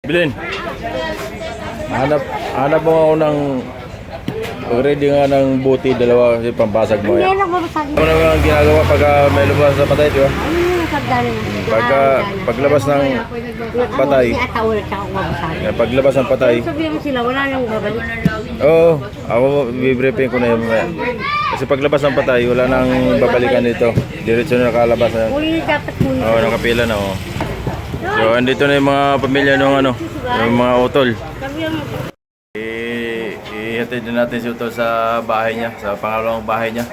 Bilin, hanap mo ako ng ready nga ng buti, dalawa kasi pampasag mo yan. Ano naman ang ginagawa pag may lumabas na patay, di ba? Paglabas ng patay, paglabas ng patay, sabihin mo sila, wala nang babalik. oo, ako bibriefing ko na yun mamaya. Kasi paglabas ng patay, wala nang babalikan dito. Diretso na nakalabas na yan. Muli dapat muli. Oo, nakapila na, oo. So, andito na yung mga pamilya ng yung mga utol. Ihatid na natin si utol sa bahay niya, sa pangalawang bahay niya.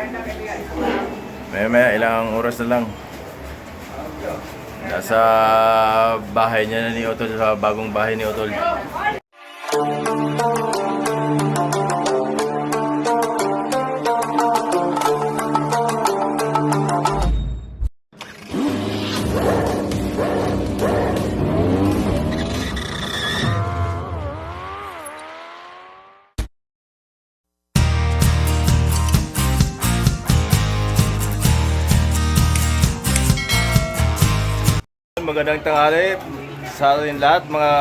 Maya ilang oras na lang. Nasa bahay niya na ni utol, sa bagong bahay ni utol. Magandang tanghali sa ating lahat mga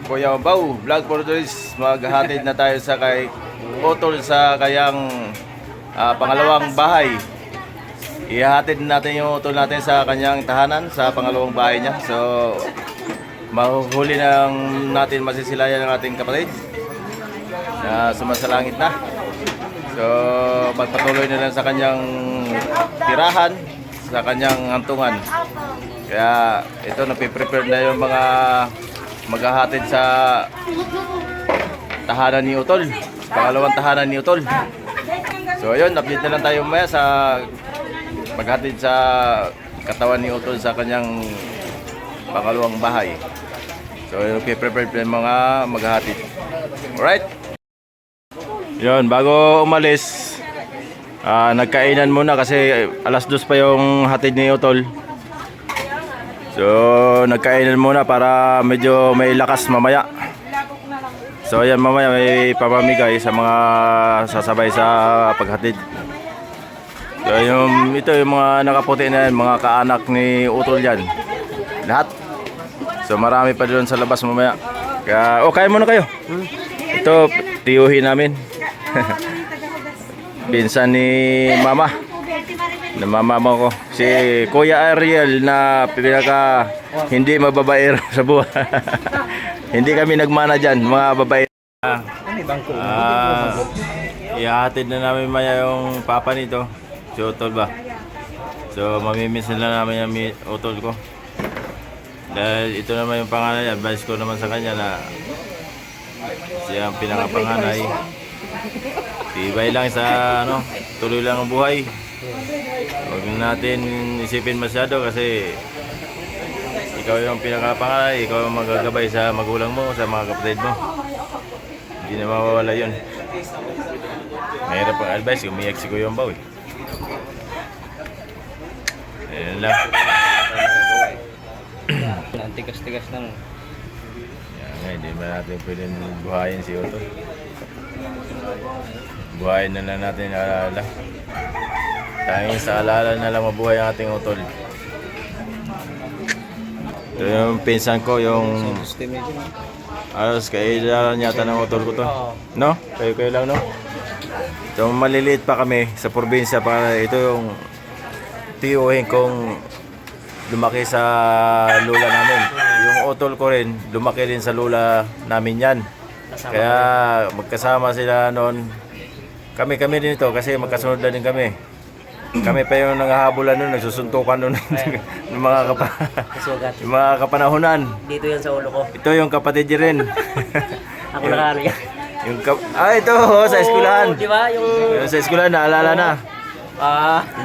Kuya Mambaw, vlog for tourists. Maghatid na tayo sa kay utol sa kayang pangalawang bahay. Ihatid natin yung utol natin sa kanyang tahanan sa pangalawang bahay niya. So mahuhuli natin masisilayan ng ating kapatid na sumasalangit na. So magpatuloy na lang sa kanyang tirahan, sa kanyang hantungan. Kaya ito, napiprepare na yung mga maghahatid sa tahanan ni utol, pangalawang tahanan ni utol. So ayun, update na lang tayo maya sa maghatid sa katawan ni utol sa kanyang pangalawang bahay. So napiprepare na yung mga maghahatid. Alright? Yun, bago umalis, nagkainan muna kasi alas 2 pa yung hatid ni utol. So, nagkainan muna para medyo may lakas mamaya. So, ayan mamaya may papamigay sa mga sasabay sa paghatid. So, ito yung mga nakaputi na yan, mga kaanak ni utol yan. Lahat. So, marami pa doon sa labas mamaya. Kaya, kain muna kayo. Ito, tiyuhin namin. Pinsan ni mama. Namamama ko si Kuya Ariel na pinaka hindi mababaer sa buhay. Hindi kami nagmana dyan, mga babae. Ihatid na namin maya yung papa nito, si utol ba. So mamimiss na namin yung utol ko. Dahil ito naman yung panganay, advice ko naman sa kanya na siya ang pinakapanganay. Tibay lang sa tuloy lang ang buhay. Huwag natin isipin masyado kasi ikaw yung pinakapangalay, ikaw yung magagabay sa magulang mo, sa mga kapatid mo. Hindi na mawawala yun. Mahirap ang advice, umiyak si Kuya Mambaw eh. Ayan lang. Tigas-tigas na mo. Hindi ba natin pwedeng buhayin si Otto? Buhayin na lang natin alala. Tanging sa alala na lang mabuhay ang ating utol. Ito yung pinsan ko, yung alas kailan yata ng utol ko to. No? Kayo lang, no? So maliliit pa kami sa probinsya, para ito yung tiyuhin kong lumaki sa lula namin. Yung utol ko rin, lumaki rin sa lula namin yan. Kaya magkasama sila noon. Kami din ito kasi magkasunod na din kami. Kami pa yung nanghahabulan nun, nagsusuntukan nun ng mga kapanahunan. Dito yan sa ulo ko. Ito yung kapatid niya rin. Ako nakano yan. Ito sa eskwelahan. Di ba? Yung Sa eskwelahan, naalala na.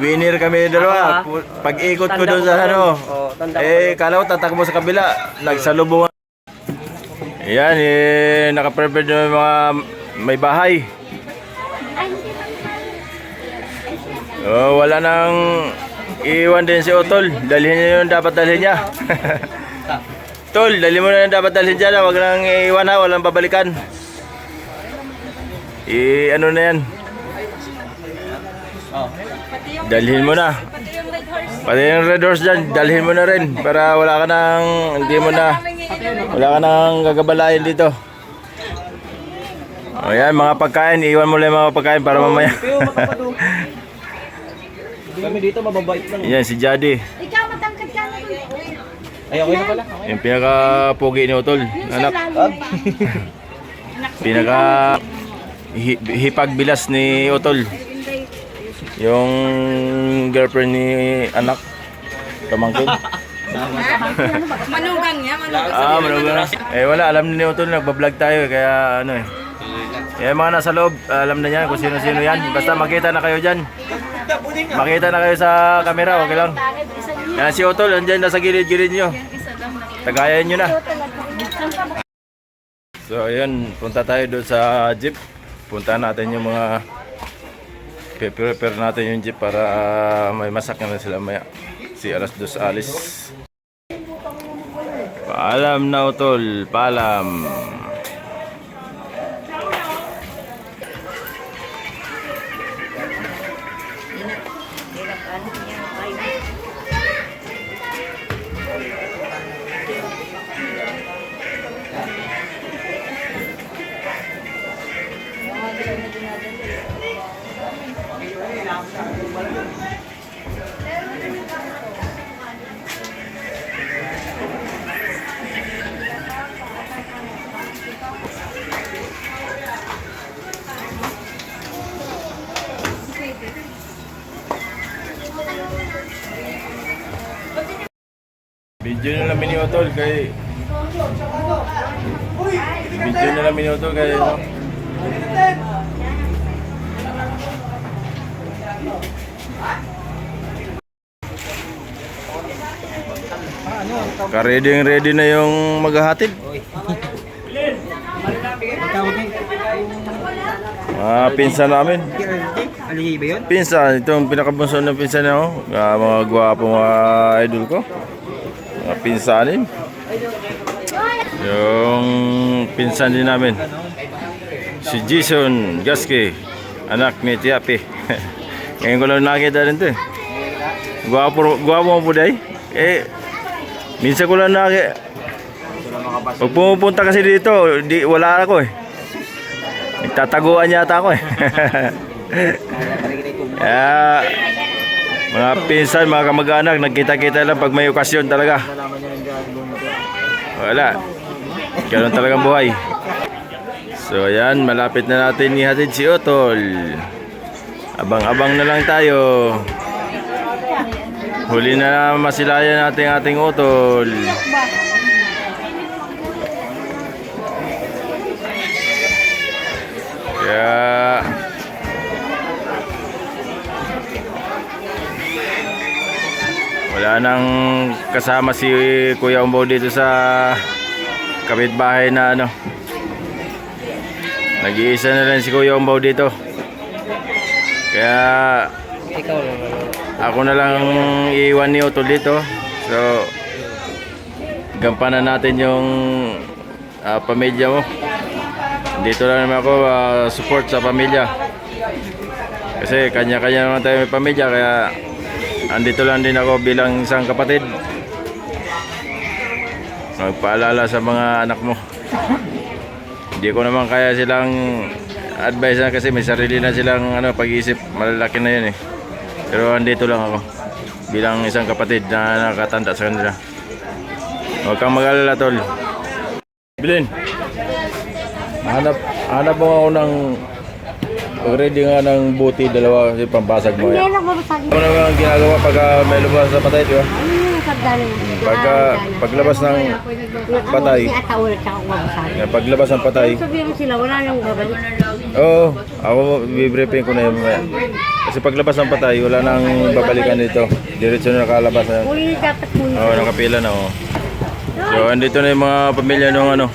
Winner kami dalawa. Pag-ikot ko doon sa kala ko tatakbo sa kabila. Nagsalubungan. Ayan, nakaprepare na yung mga may bahay. Wala nang iwan din si utol. Dalhin niya yung dapat dalhin niya. Tol, dalhin mo na yung dapat dalhin niya. Huwag nang iwan ha, walang babalikan. Ano na yan? Dalhin mo na. Pati yung red horse dyan, dalhin mo na rin. Para wala ka nang, hindi mo na Wala ka nang gagabalain dito. O yan, mga pagkain. Iwan mo lang yung mga pagkain para mamaya. Kami dito mababait lang. Yan, si Jadi. Ikaw matangkad ka na. Ay, okay na pala. Yung pinaka-pugi ni Utol. Anak. Pinaka hipagbilas ni Utol. Yung girlfriend ni anak. Pamangkin. Manugang niya, manugang. Manugang. Wala, alam ni Utol, nagbablog tayo kaya ano eh. Mga nasa loob, alam na niyan kung sino-sino yan. Basta makita na kayo dyan. Makita na kayo sa camera, okay lang. Yan si Utol, andyan na sa gilid-gilid nyo. Tagayan nyo na. So ayun, punta tayo doon sa jeep. Punta natin yung mga prepare natin yung jeep para may masak na sila maya. Si alas 2 alis. Paalam na Utol, paalam. Video na lang mini-utol kay ano? Ka-ready na yung maghahatid. Pinsan namin. Alihi ba yun? Pinsan, itong pinakabunso ng pinsan niya, oh. Mga gwapong idol ko. Mga pinsanin. Yung pinsan din namin. Si Jason Gaske, anak ni Tiapi. Ngayon ko lang nakita rin ito eh. Gwapo mo po day. Minsan ko lang nakita. Pag pumupunta kasi dito, wala ako eh. Nagtataguan yata ako eh. Mga pinsan, mga kamag-anak, nagkita-kita lang pag may okasyon talaga. Wala. Ganun talagang buhay. So ayan, malapit na natin ihatid si Utol. Abang-abang na lang tayo. Huli na masilayan natin ating Utol. Kaya wala nang kasama si Kuya Umbo dito sa kapitbahay na ano. Nag-iisa na lang si Kuya Umbo dito. Kaya ako na lang iiwan ni Utol dito. So gampanan natin yung pamilya mo. Dito lang naman ako support sa pamilya. Kasi kanya-kanya naman tayo may pamilya, kaya andito lang din ako bilang isang kapatid. Magpaalala sa mga anak mo. Hindi ko naman kaya silang advice na kasi may sarili na silang pag-iisip. Malalaki na yun eh. Pero andito lang ako bilang isang kapatid na nakatanda sa kanila. Huwag kang mag-alala, Tol. Bilin, hanap mo ako ng ready nga ng buti, dalawa kasi pambasag mo yan. Hindi lang babasagin. Ano naman ang ginagawa pag may lumabas sa patay, di ba? Ano yung sagdali? Paglabas ng patay, paglabas ng patay, sabihin mo sila, wala nang babalik. oo, ako bibriefing ko na yun mamaya. Kasi paglabas ng patay, wala nang babalikan dito. Diretso na nakalabas na yun. Muli dapat muli. Oo, nakapila na, oo. So, andito na yung mga pamilya ng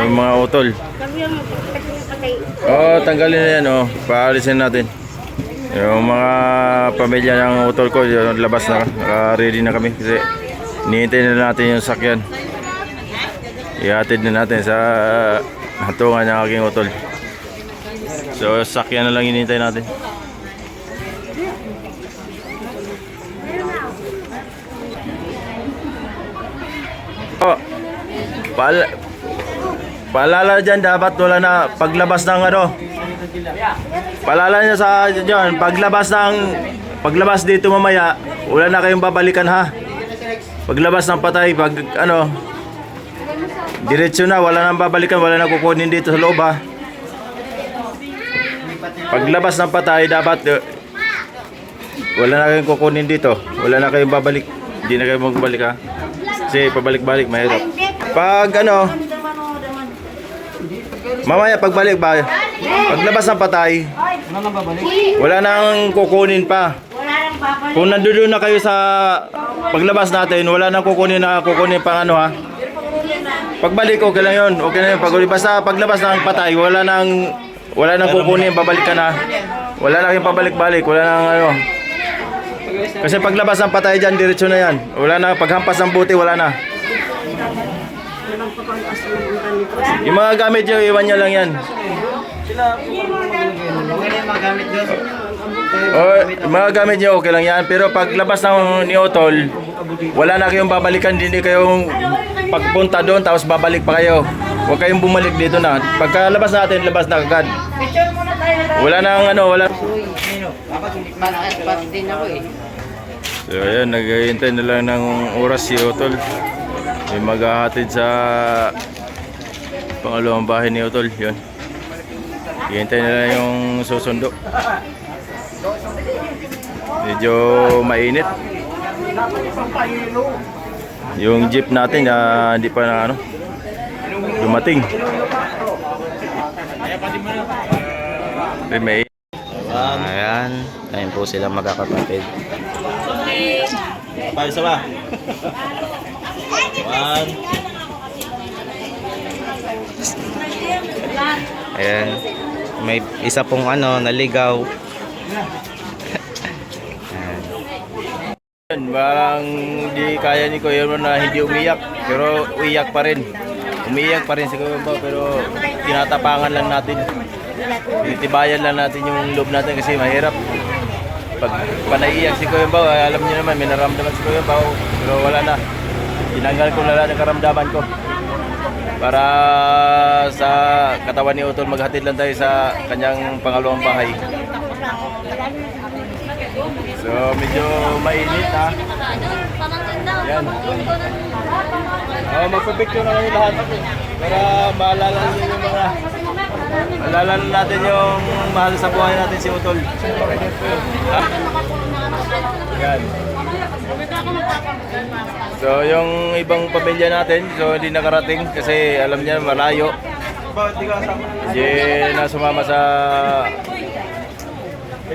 yung mga utol. Sabihin mo, kasi yung patay. Oo, tanggalin na yan, oh. Paalisin natin. Yung mga pamilya ng utol ko, yung labas na, ready na kami kasi nihintay na natin yung sakyan. Ihatid na natin sa hatungan ng aking utol. So, sakyan na lang hinihintay natin. Oh. Paalala dyan, dapat wala na paglabas ng ano. Paalala nyo sa dyan, paglabas dito mamaya, wala na kayong babalikan ha. Paglabas ng patay, pag ano, diretso na, wala nang babalikan, wala na kukunin dito sa loob ha. Paglabas ng patay, dapat wala na kayong kukunin dito, wala na kayong babalik, hindi na kayo magbalik ha. Kasi pabalik-balik mahirap. Pag ano, mamaya pagbalik ba, paglabas ng patay, wala nang kukunin pa. Kung nandoon na kayo sa paglabas natin, wala nang kukunin pang ano ha. Pagbalik okay lang yun, okay na yun. Basta paglabas ng patay, wala nang kukunin, babalik ka na. Wala na kayong pabalik-balik, wala nang ano. Kasi paglabas ng patay dyan, diretso na yan. Wala na, paghampas ng buti, wala na. Yung mga gamit nyo, iwan nyo lang yan. Mga gamit nyo, okay lang yan. Pero paglabas ng ni Otol, wala na kayong babalikan, hindi kayong pagpunta doon, tapos babalik pa kayo. Huwag kayong bumalik dito na. Pagkalabas natin, labas na agad. Wala nang ano, wala. Malakas pa din ako eh. So ayan, naghihintay na lang ng oras si Otol. May maghahatid sa pangalawang bahay ni Otol. Yun. Hihintay na lang yung susundo. Medyo mainit. Yung jeep natin hindi pa na ano, dumating. May Ayan. Ayun po sila magkakapatid. Paano sa ba? One. Ayan. May isa pong ano, naligaw. parang di kaya ni Kuya Ron na hindi umiyak, pero umiyak pa rin. Umiyak pa rin si Kuya Ron, pero tinatapangan lang natin. Tinitibayan lang natin yung loob natin kasi mahirap. Pag panaiyak si Kuya Bao, alam niyo naman, may naramdaman si Kuya Bao, pero wala na. Tinanggal ko na lang ang karamdaman ko. Para sa katawan ni Otol, maghatid lang tayo sa kanyang pangalawang bahay. So medyo mainit ha. Yan. Magpapicture na kayo lahat para maalala niyo yung mga maalala natin yung mahal sa buhay natin si Otol. Yan. So yung ibang pamilya natin, so hindi nakarating kasi alam niya malayo. Hindi na sumama sa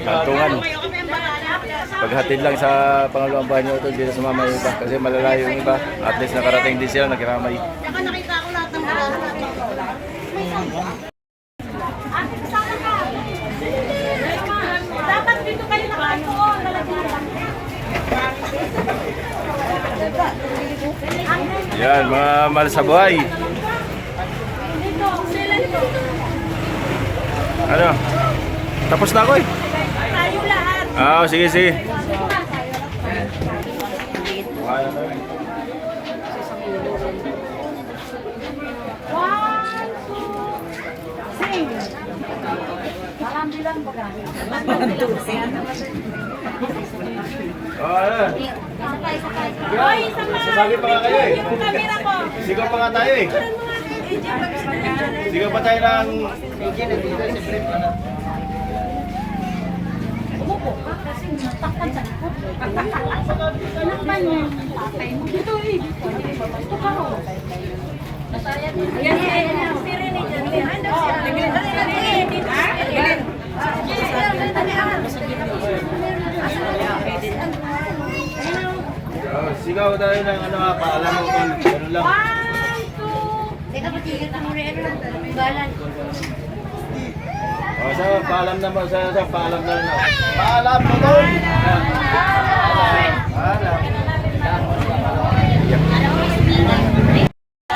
kantungan. Paghatid lang sa pangalawang bahay ni Otol, hindi na sumama yung iba kasi malalayo yung iba. At least nakarating din sila, nakiramay. Saka nakita ko lahat ng barahan. Dapat dito kayo nakatuon. Yan, mga mahal sa buhay. Ano? Tapos na ako eh. Tayo lahat. Sige, sige. Sasabi pa nga kayo eh. Sigaw pa nga tayo eh. Sigaw pa tayo ng... Umupo ka kasi natakpan sa likod. Anak ba niya? Tatay mo. Dito eh. Gusto ka ro. Ayan. Sirini dyan. Sigaw tayo ng ano nga, paalam mo kung ano lang. 1, 2. Teka, patigil ka muna. Ano lang? Galan. So, paalam na mo. Paalam na lang. Paalam mo doon!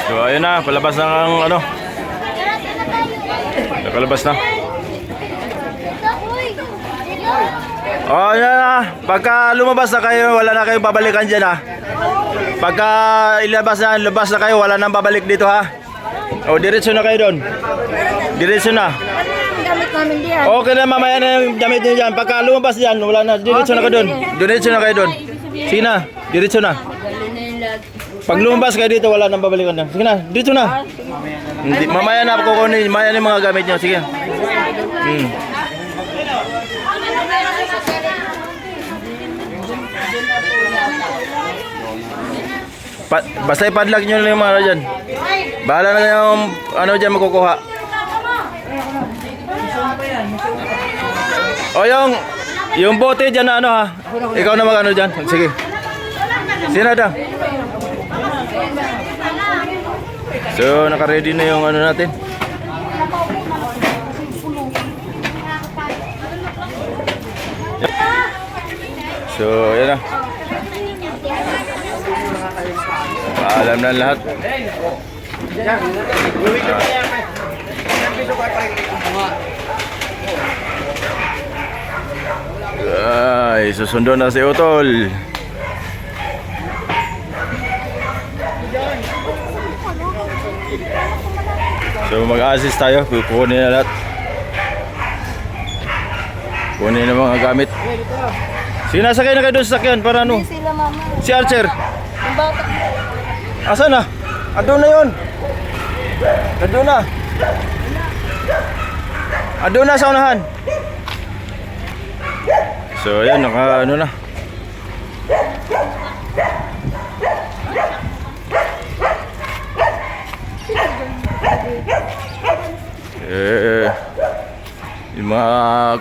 So, ayun na. Palabas na ang ano. Nakalabas na. Yan na. Pagka lumabas na kayo, wala na kayong babalikan dyan ha. Pagka labas na kayo, wala nang babalik dito ha. O, diretso na kayo doon. Diretso na. Gamit namin diyan. Okay na, mamaya na yung damit nyo dyan. Pagka lumabas dyan, wala na. Diretso na kayo doon. Diretso na kayo doon. Sige na, diretso na. Pag lumabas kayo dito, wala nang babalikan na. Sige na, dito na. Hindi, mamaya na kukunin. Mamaya na yung mga gamit nyo. Sige. Basta ipadlock nyo lang yung mga ano dyan. Bahala na yung ano dyan makukuha. O yung bote dyan na ano ha. Ikaw na mag ano dyan. Sige. Sino daw? So naka-ready na yung ano natin. So yan na. Paalam na lahat. Ay, susundo na si Utol. So mag-assist tayo, kukunin na lahat. Kunin na mga gamit. Sige na, sakay na kayo doon sa sakyan para ano? Sila mama. Si Archer. Yung bata. Asan na? Andun na yun. Andun na. Andun na sa unahan. So ayan, naka ano na. Yung mga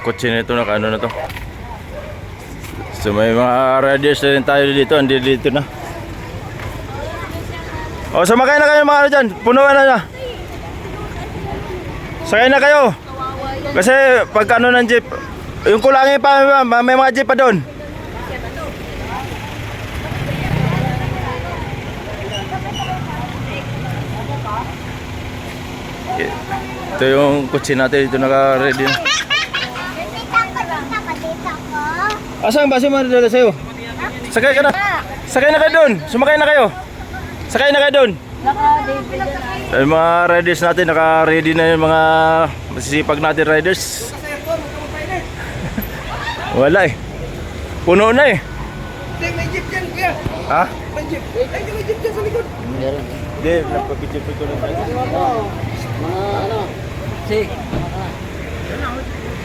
kotse nito naka ano na to. So may mga radios na rin tayo dito, hindi dito na. O, sumakay na kayo mga ano dyan, punuan na na. Sakay na kayo. Kasi pag ano ng jeep, yung kulangin pa, may mga jeep pa doon. Ito yung kotse natin, dito naka-ready na. Asan ba si Maridela sa'yo? Sakay ka na. Sakay na kayo doon. Sumakay na kayo. Sakay na kayo doon. Yung mga riders natin, naka-ready na yung mga masisipag natin riders. Wala eh. Puno na eh. May jeep dyan, kuya. Ha? May jeep. Ay, may jeep dyan sa likod. Hindi, nagpapicture ko lang tayo.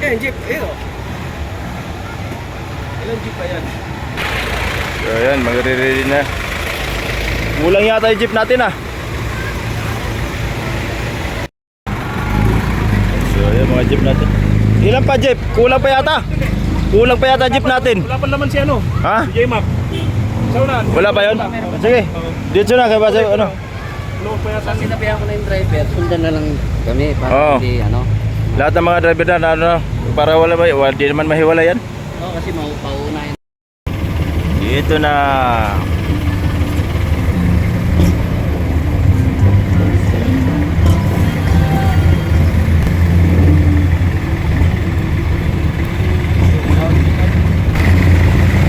Yan, jeep. Ayun. Ilan jeep pa yan? So ayan, magre-ready na. Kulang yata yung jeep natin ah. So ayan mga jeep natin. Ilan pa jeep? Kulang pa yata. Kulang pa yata jeep natin. Wala pa naman si ano? Ha? Si J-Mac. Sa unahan. Wala pa yun? Sige. Dito na kaya ba sa ano? Load pa yata. Sinabihan ko na yung driver, sundan na lang kami para Oo. hindi ano. Lahat ng mga driver na ano, para wala di naman mahiwala yan. Oo, kasi paunahin. Dito na.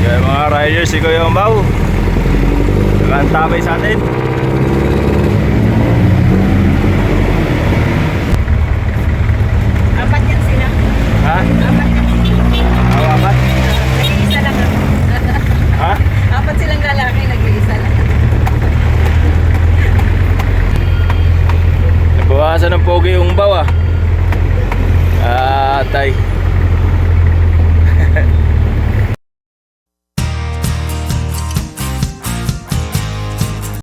Yan mga riders, si Kuya Umbaw. Nakantabay sa atin. Apat yan sila. Ha? Apat yan sila. Awakat? Nag-iisa lang. Ha? Apat silang lalaki, nag-iisa lang. Nabawasan ng pogi yung Umbaw ah. Tay.